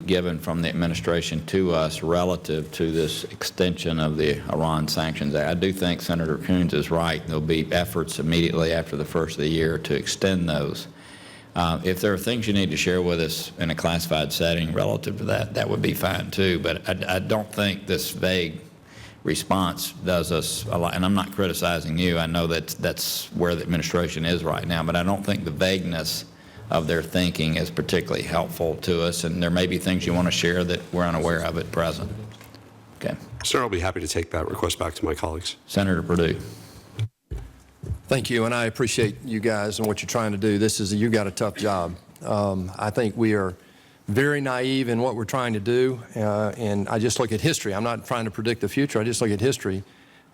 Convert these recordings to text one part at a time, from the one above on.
given from the administration to us relative to this extension of the Iran Sanctions Act. I do think Senator Coons is right. There'll be efforts immediately after the first of the year to extend those. If there are things you need to share with us in a classified setting relative to that, that would be fine too. But I don't think this vague response does us a lot. And I'm not criticizing you. I know that that's where the administration is right now. But I don't think the vagueness of their thinking is particularly helpful to us. And there may be things you want to share that we're unaware of at present. Okay. Sir, I'll be happy to take that request back to my colleagues. Senator Perdue. Thank you, and I appreciate you guys and what you're trying to do. You've got a tough job. I think we are very naive in what we're trying to do, and I just look at history. I'm not trying to predict the future. I just look at history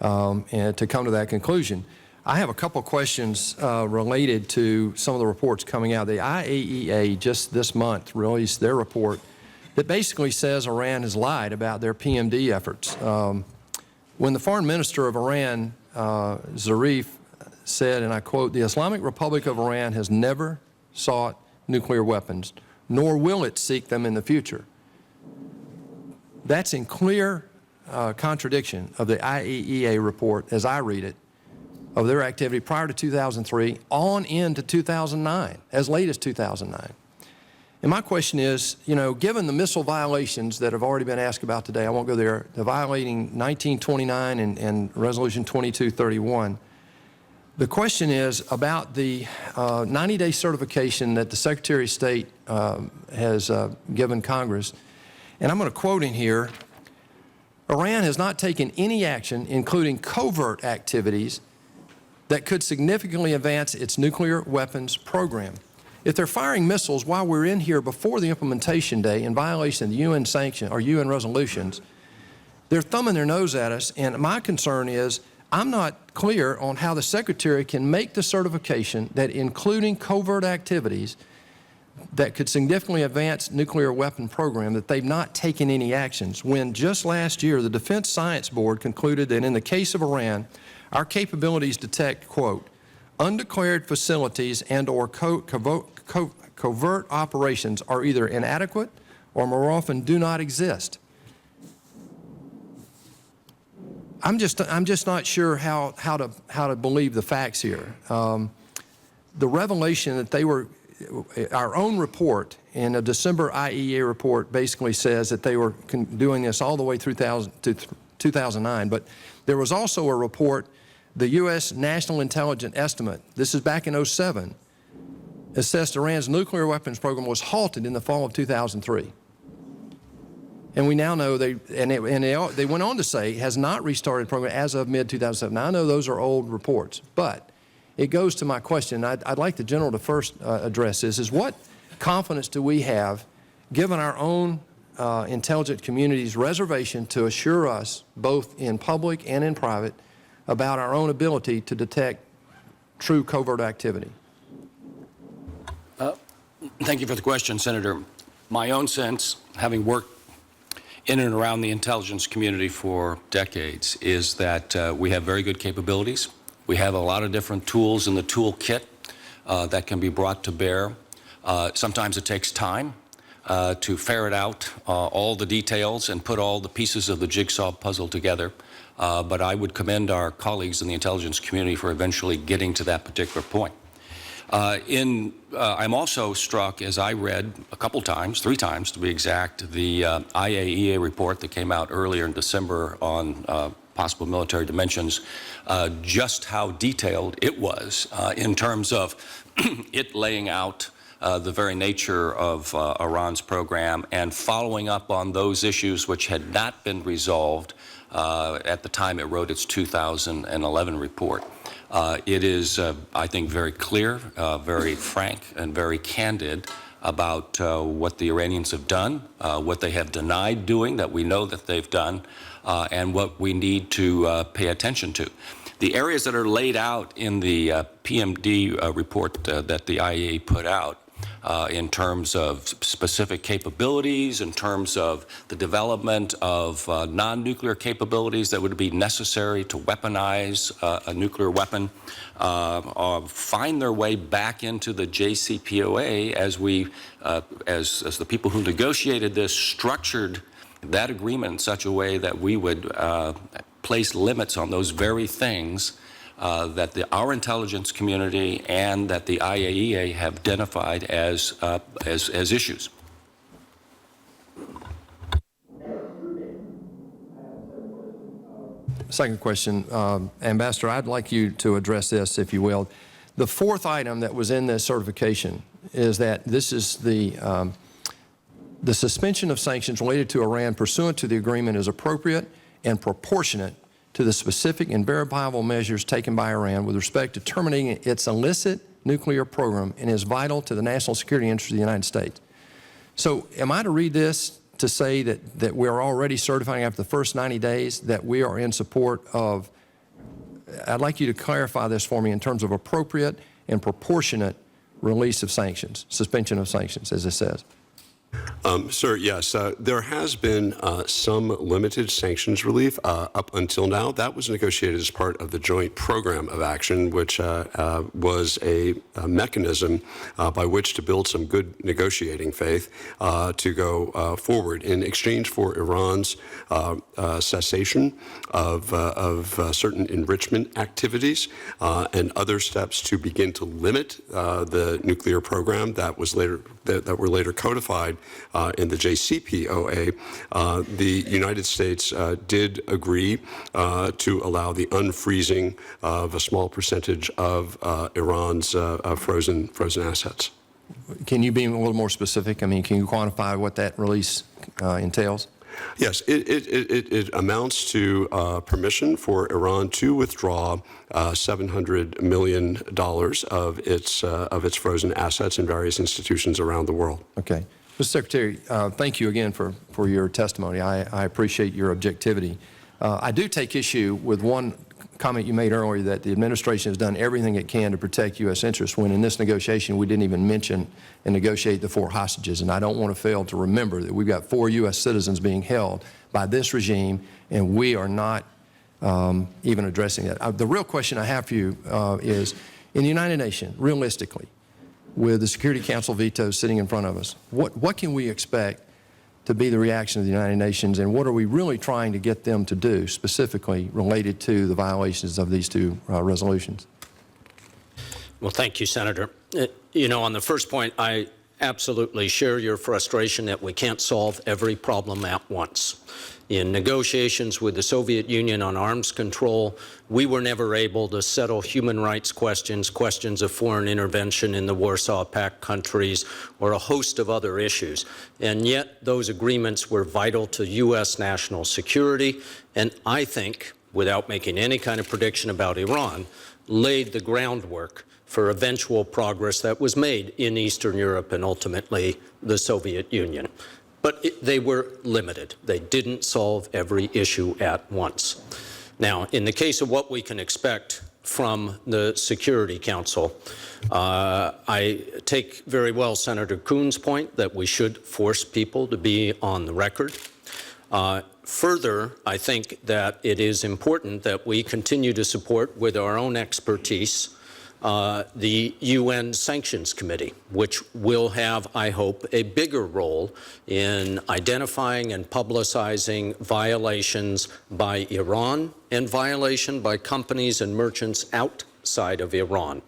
and to come to that conclusion. I have a couple questions related to some of the reports coming out. The IAEA just this month released their report that basically says Iran has lied about their PMD efforts. When the foreign minister of Iran, Zarif, said, and I quote, "The Islamic Republic of Iran has never sought nuclear weapons, nor will it seek them in the future." That's in clear contradiction of the IAEA report, as I read it, of their activity prior to 2003 on into 2009, as late as 2009. And my question is, you know, given the missile violations that have already been asked about today, I won't go there, the violating 1929 and Resolution 2231, the question is about the 90-day certification that the Secretary of State has given Congress. And I'm going to quote in here, "Iran has not taken any action, including covert activities, that could significantly advance its nuclear weapons program." If they're firing missiles while we're in here before the implementation day in violation of the UN sanction or UN resolutions, they're thumbing their nose at us. And my concern is, I'm not clear on how the Secretary can make the certification that including covert activities that could significantly advance nuclear weapon program, that they've not taken any actions, when just last year the Defense Science Board concluded that in the case of Iran, our capabilities detect, quote, "undeclared facilities and or covert operations are either inadequate or more often do not exist." I'm just not sure how to believe the facts here. The revelation that they were, our own report in a December IAEA report basically says that they were doing this all the way through 2009. But there was also a report, the U.S. National Intelligence Estimate, this is back in 2007, assessed Iran's nuclear weapons program was halted in the fall of 2003. And we now know they went on to say has not restarted the program as of mid-2007. Now, I know those are old reports, but it goes to my question. I'd like the General to first address this, is what confidence do we have, given our own intelligence community's reservation to assure us, both in public and in private, about our own ability to detect true covert activity? Thank you for the question, Senator. My own sense, having worked in and around the intelligence community for decades, is that we have very good capabilities. We have a lot of different tools in the toolkit that can be brought to bear. Sometimes it takes time to ferret out all the details and put all the pieces of the jigsaw puzzle together. But I would commend our colleagues in the intelligence community for eventually getting to that particular point. I'm also struck, as I read a couple times, 3 times to be exact, the IAEA report that came out earlier in December on possible military dimensions, just how detailed it was in terms of it laying out the very nature of Iran's program and following up on those issues which had not been resolved at the time it wrote its 2011 report. It is, I think, very clear, very frank, and very candid about what the Iranians have done, what they have denied doing that we know that they've done, and what we need to pay attention to. The areas that are laid out in the PMD report that the IAEA put out in terms of specific capabilities, in terms of the development of non-nuclear capabilities that would be necessary to weaponize a nuclear weapon, find their way back into the JCPOA as we, as the people who negotiated this, structured that agreement in such a way that we would place limits on those very things that our intelligence community and that the IAEA have identified as issues. Second question, Ambassador, I'd like you to address this, if you will. The fourth item that was in this certification is that this is the suspension of sanctions related to Iran pursuant to the agreement is appropriate and proportionate to the specific and verifiable measures taken by Iran with respect to terminating its illicit nuclear program and is vital to the national security interest of the United States. So am I to read this to say that we're already certifying after the first 90 days that we are in support of, I'd like you to clarify this for me in terms of appropriate and proportionate release of sanctions, suspension of sanctions, as it says. Sir, yes, there has been some limited sanctions relief up until now. That was negotiated as part of the Joint Program of Action, which was a mechanism by which to build some good negotiating faith to go forward in exchange for Iran's cessation of certain enrichment activities and other steps to begin to limit the nuclear program that was later that were later codified in the JCPOA. The United States did agree to allow the unfreezing of a small percentage of Iran's frozen assets. Can you be a little more specific? I mean, can you quantify what that release entails? Yes, it amounts to permission for Iran to withdraw $700 million of its frozen assets in various institutions around the world. Okay. Mr. Secretary, thank you again for your testimony. I appreciate your objectivity. I do take issue with one comment you made earlier that the administration has done everything it can to protect U.S. interests when in this negotiation we didn't even mention and negotiate the 4 hostages. And I don't want to fail to remember that we've got 4 U.S. citizens being held by this regime, and we are not even addressing that. The real question I have for you is, in the United Nations, realistically, with the Security Council veto sitting in front of us, what can we expect to be the reaction of the United Nations, and what are we really trying to get them to do specifically related to the violations of these 2 resolutions? Well, thank you, Senator. You know, on the first point, I absolutely share your frustration that we can't solve every problem at once. In negotiations with the Soviet Union on arms control, we were never able to settle human rights questions, questions of foreign intervention in the Warsaw Pact countries, or a host of other issues. And yet those agreements were vital to U.S. national security, and I think, without making any kind of prediction about Iran, laid the groundwork for eventual progress that was made in Eastern Europe and ultimately the Soviet Union. But they were limited. They didn't solve every issue at once. Now, in the case of what we can expect from the Security Council, I take very well Senator Kuhn's point that we should force people to be on the record. Further, I think that it is important that we continue to support with our own expertise the UN Sanctions Committee, which will have, I hope, a bigger role in identifying and publicizing violations by Iran and violation by companies and merchants outside of Iran.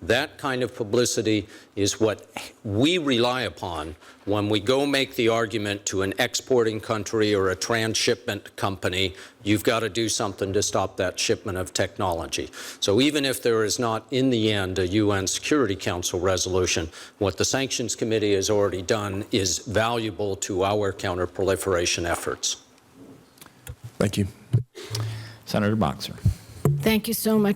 That kind of publicity is what we rely upon when we go make the argument to an exporting country or a transshipment company, you've got to do something to stop that shipment of technology. So even if there is not in the end a UN Security Council resolution, what the Sanctions Committee has already done is valuable to our counterproliferation efforts. Thank you. Senator Boxer. Thank you so much.